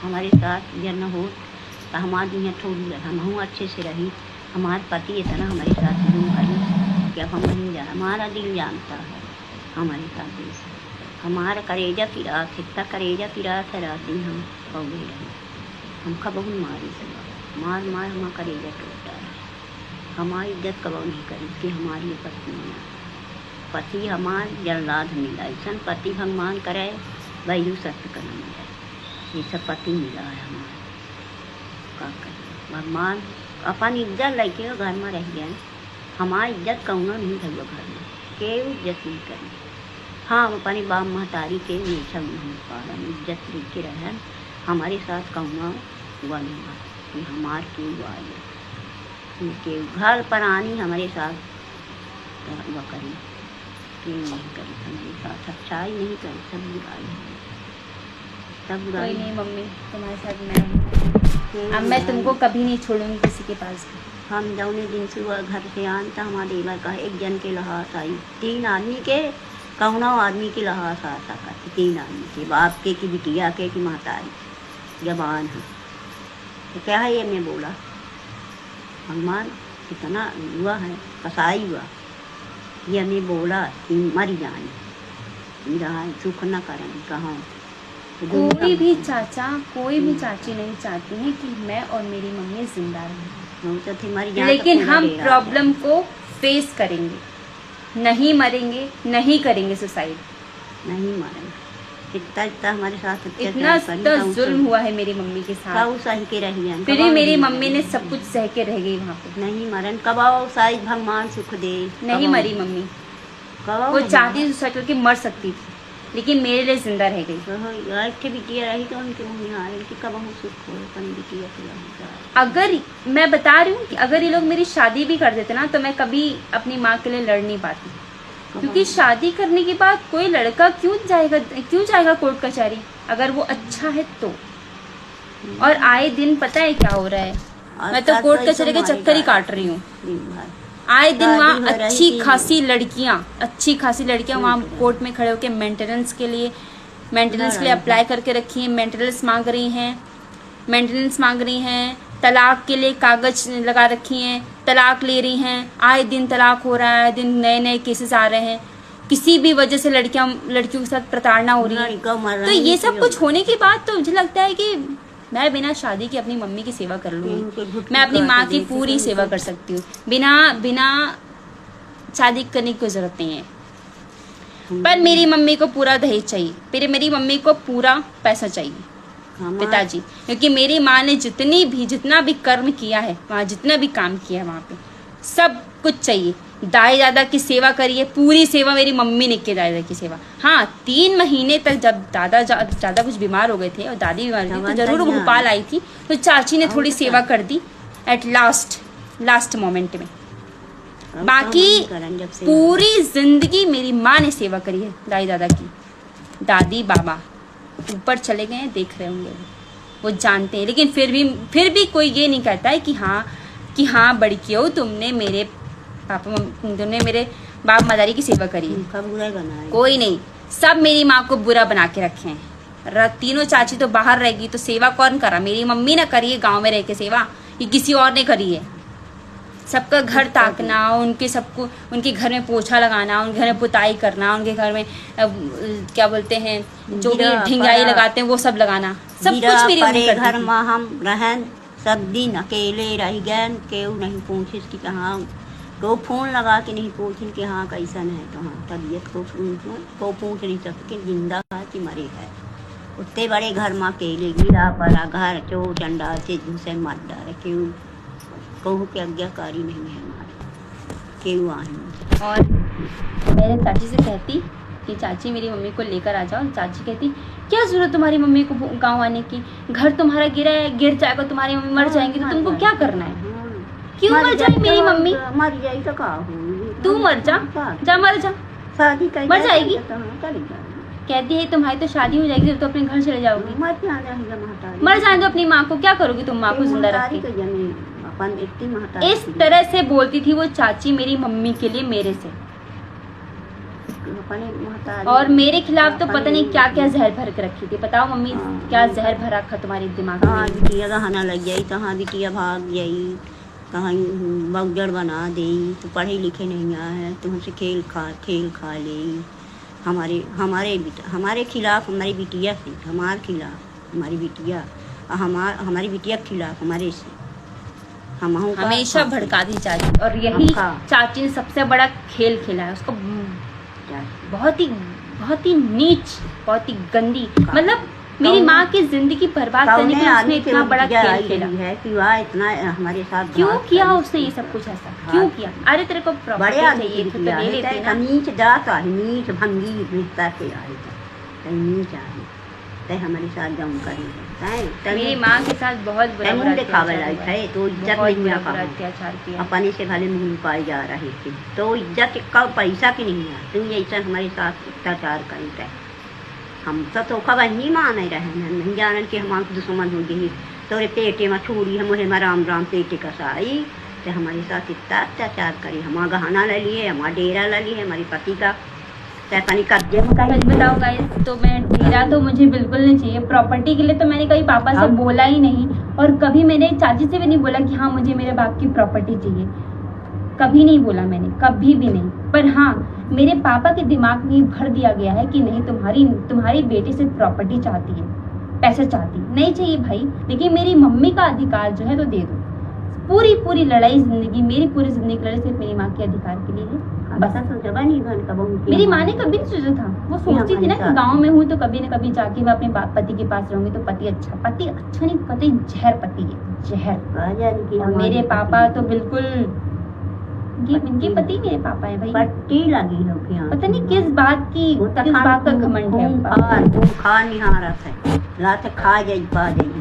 हमारे साथ यह न हो तो हमारी यहाँ थोड़ी रहे, हम अच्छे से रही। हमारे पति इतना हमारे साथ जुल्म करी कि अब हम नहीं जा, हमारा दिल जानता है हमारे साथ ऐसा। हमारा करेजा की रात इतना करेजा की रात है, रात दिन हम पौधे रहे। हम कबहू मारी सब मार मार हमारा करेजा टूटा है। हमारी इज्जत कबहू नहीं करी कि हमारी पत्नी है। पति हमार जल्लाद मिला, ऐसा पति भगवान करे वही सत्य करना मिला, ये सब पति मिला है हमारा। का करें भगवान अपन इज्जत लेके घर में रह गए। हमारी इज्जत कहूँगा नहीं थी घर में, के इज्जत नहीं करी। हाँ अपनी बाप महतारी के हमेशा हम पालन इज्जत लेके रहे। हमारे साथ कहूँगा हुआ नहीं हुआ कि हमार क्यों हुआ के घर पर आनी हमारे साथ हुआ करी क्यों नहीं करी, हमारे साथ अच्छाई नहीं करी, सब बुराई है, सब बुराई। कोई नहीं मम्मी, तुम्हारे साथ मैं अब मैं तुमको कभी नहीं छोड़ूंगी किसी के पास। हम जौने दिन से हुआ घर से आन तो हमारे देवर का एक जन के लहास आई, 3 आदमी के कौना आदमी के लहास आता करते, 3 आदमी के, बाप के की बिटिया के की महतारी जबान है। तो क्या है ये मैं बोला भगवान कितना हुआ है कसाई हुआ, ये मैं बोला कि मर जाए मेरा सुख न करें कहाँ। कोई भी चाचा कोई भी चाची नहीं चाहती है कि मैं और मेरी मम्मी जिंदा रहें, लेकिन हम प्रॉब्लम को फेस करेंगे, नहीं मरेंगे, नहीं करेंगे सुसाइड, नहीं मरेंगे। इतना हमारे साथ इतना जुल्म हुआ है मेरी मम्मी के साथ, सही के रही फिर भी मेरी मम्मी ने सब कुछ सह के रह गई वहाँ पे। नहीं मरन कबाओ शायद भगवान सुख दे, नहीं मरी मम्मी, वो चाहती सुसाइड करके मर सकती थी लेकिन मेरे लिए जिंदा रह गई। बिटिया रही तो उनके मुँह आ रही कब सुख हो बिटिया। अगर मैं बता रही हूँ कि अगर ये लोग मेरी शादी भी कर देते ना तो मैं कभी अपनी माँ के लिए लड़ नहीं पाती, क्योंकि शादी करने के बाद कोई लड़का क्यों जाएगा कोर्ट कचहरी अगर वो अच्छा है तो। और आए दिन पता है क्या हो रहा है, मैं तो कोर्ट कचहरी के चक्कर ही काट रही हूँ। आए दिन वहाँ अच्छी खासी लड़कियाँ वहाँ कोर्ट में खड़े होकर मेंटेनेंस के लिए अप्लाई करके रखी हैं, मेंटेनेंस मांग रही हैं, तलाक के लिए कागज लगा रखी हैं, तलाक ले रही हैं। आए दिन तलाक हो रहा है, आए दिन नए नए केसेस आ रहे हैं, किसी भी वजह से लड़कियों के साथ प्रताड़ना हो रही है। तो ये सब कुछ होने के बाद तो मुझे लगता है कि मैं बिना शादी के अपनी मम्मी की सेवा कर लूँगी, मैं अपनी माँ की पूरी सेवा कर सकती हूँ, बिना शादी करने की कोई जरूरत नहीं है। पर मेरी मम्मी को पूरा दहेज चाहिए, फिर मेरी मम्मी को पूरा पैसा चाहिए पिताजी, क्योंकि मेरी माँ ने जितना भी कर्म किया है वहाँ, जितना भी काम किया है वहाँ पे सब कुछ चाहिए। दाई दादा की सेवा करिए, पूरी सेवा मेरी मम्मी ने की दादा की सेवा। हाँ 3 महीने तक जब दादा ज़्यादा कुछ बीमार हो गए थे और दादी बीमार थी तो जरूर भोपाल आई थी, तो चाची ने थोड़ी सेवा कर दी एट लास्ट मोमेंट में। बाकी पूरी जिंदगी मेरी माँ ने सेवा करी है दाई दादा की। दादी बाबा ऊपर चले गए हैं, देख रहे होंगे वो जानते हैं, लेकिन फिर भी कोई ये नहीं कहता है कि हाँ बड़ी क्यों तुमने मेरे बाप मदारी की सेवा करी है। कोई नहीं, सब मेरी माँ को बुरा बना के रखे हैं। तीनों चाची तो बाहर रहेगी तो सेवा कौन करा? मेरी मम्मी ने करी है गाँव में रह के सेवा, ये किसी और ने करी है। सबका घर ताकना, उनके घर में पोछा लगाना, उनके घर में पुताई करना, उनके घर में क्या बोलते हैं जो भी ढिंगाई लगाते हैं वो सब लगाना, सब कुछ मेरी मम्मी करती थी। घर में हम रहें सब दिन अकेले रह गए, केहू नहीं पूछे कि कहाँ, तो फोन लगा के नहीं पूछे कि हाँ कैसन है, तो हाँ तबीयत को पूछ नहीं सकते जिंदा है कि मरे है। उतने बड़े घर में अकेले गिरा पड़ा, घर चोर चंडा से दूसरे मत डाले, केहू कहूँ कि आज्ञाकारी नहीं है हमारे, केहू आए। और मेरे चाची से कहती कि चाची मेरी मम्मी को लेकर आ जाओ। चाची कहती क्या जरूरत तुम्हारी मम्मी को गांव आने की, घर तुम्हारा गिर जाएगा, तुम्हारी मम्मी मर जाएंगी तो तुमको क्या करना है? क्यों मर जाए मेरी मम्मी? मर जाए तो का तू मर जा मर जा, शादी मर जाएगी। कहती है तुम्हारी तो शादी हो जाएगी तो अपने घर चले जाओगी। मर जाने दो अपनी माँ को, क्या करोगी तुम माँ को जिंदा रख के? इस तरह से बोलती थी वो चाची मेरी मम्मी के लिए मेरे से। अपने मोहताज। और मेरे खिलाफ तो अपने पता नहीं क्या क्या जहर भर के रखी थी। बताओ मम्मी, हाँ। क्या जहर भर रखा तुम्हारे दिमाग कहाँ में? बिटिया गहना लग गई, कहाँ बिटिया भाग गई, कहाँ बगजड़ बना दी, तो पढ़े लिखे नहीं आए, तुमसे खेल खा ले। हमारे खिलाफ हमारी बिटिया से, हमारे खिलाफ हमारी बिटिया, हमारी बिटिया के खिलाफ हमारे से हमेशा भड़का दी चाची। और यही चाची ने सबसे बड़ा खेल खेला है उसको, बहुत ही नीच, बहुत ही गंदी, मतलब मेरी माँ की जिंदगी बर्बाद करने के लिए उसने इतना बड़ा खेल खेला है कि वह इतना हमारे साथ क्यों किया उसने ये सब कुछ ऐसा क्यों किया? अरे तेरे को बड़े प्रॉपर्टी चाहिए तो ले लेते ना। नीच जाता है, नीच भंगी रिश्ता से आए थे, नीच आए ते हमारे साथ जाऊं करेंगे। मेरी माँ के साथ बहुत बुरा तो इज्जत नहीं अत्याचार किया, अपने से भले मुँह पाए जा रहे थे, तो इज्जत का पैसा की नहीं है। तुम ऐसा हमारे साथ अत्याचार करते, हम तो खबर नहीं माने रहे, नहीं जानन कि हमारे दुश्मन हो गई, तोरे पेटे में छुरी है, मुहे में राम राम पेटे कसाई, तो हमारे साथ इतना अत्याचार करी। हमारा गहना ले लिए, हमारा डेरा ले लिए, हमारे पति का पैपानी कर्जे में। सच बताओ गाइस, तो मैं डेरा तो मुझे बिल्कुल नहीं चाहिए। प्रॉपर्टी के लिए तो मैंने कभी पापा से बोला ही नहीं, और कभी मैंने चाची से भी नहीं बोला कि हाँ मुझे मेरे बाप की प्रॉपर्टी चाहिए, कभी नहीं बोला मैंने, कभी भी नहीं। पर हाँ, मेरे पापा के दिमाग में भर दिया गया है कि नहीं, तुम्हारी बेटी सिर्फ प्रॉपर्टी चाहती है, पैसे चाहती नहीं चाहिए भाई, लेकिन मेरी मम्मी का अधिकार जो है तो दे दो। पूरी लड़ाई जिंदगी, मेरी पूरी जिंदगी लड़ाई सिर्फ मेरी माँ के अधिकार के लिए है। बस मेरी माँ ने कभी नहीं सोचा था, वो सोचती थी ना कि गांव में हूँ तो कभी न कभी जाके मैं अपने पति के पास रहूंगी तो पति अच्छा नहीं, पति जहर पति है, जहर। और मेरे पापा तो बिल्कुल, इनके पति मेरे पापा है भाई, पट्टी लगी है, पता नहीं किस बात का घमंड है। खा निहारत है, लाते खा जाई पा जाई